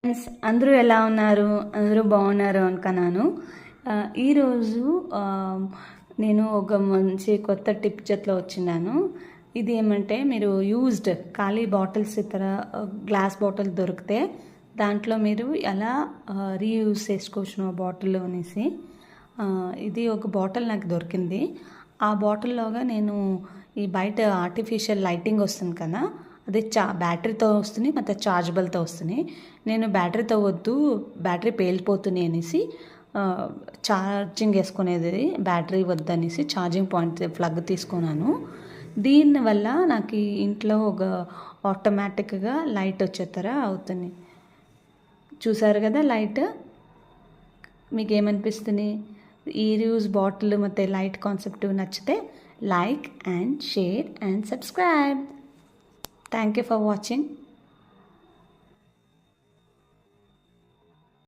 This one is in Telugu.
ఫ్రెండ్స్ అందరూ ఎలా ఉన్నారు? అందరూ బాగున్నారు అనుకున్నాను. ఈరోజు నేను ఒక మంచి కొత్త టిప్ జతలో వచ్చినాను. ఇది ఏమంటే మీరు యూజ్డ్ ఖాళీ బాటిల్స్ ఇతర గ్లాస్ బాటిల్ దొరికితే దాంట్లో మీరు ఎలా రీయూజ్ చేసుకోవచ్చు ఆ బాటిల్ అనేసి. ఇది ఒక బాటిల్ నాకు దొరికింది. ఆ బాటిల్లోగా నేను ఈ బయట ఆర్టిఫిషియల్ లైటింగ్ వస్తుంది కదా, అది బ్యాటరీతో వస్తుంది, ಮತ್ತು ఛార్జబుల్తో వస్తుంది. నేను బ్యాటరీతో వద్దు, బ్యాటరీ పేలిపోతుంది అనేసి ఛార్జింగ్ వేసుకునేది బ్యాటరీ వద్దనేసి ఛార్జింగ్ పాయింట్ ప్లగ్ తీసుకున్నాను. దీనివల్ల నాకు ఇంట్లో ఒక ఆటోమేటిక్గా లైట్ వచ్చేతర అవుతుంది. చూసారు కదా లైట్. మీకు ఏమనిపిస్తుంది? ఈ రీయూజ్ బాటిల్ ಮತ್ತು లైట్ కాన్సెప్ట్ నచ్చితే like and share and subscribe. Thank you for watching.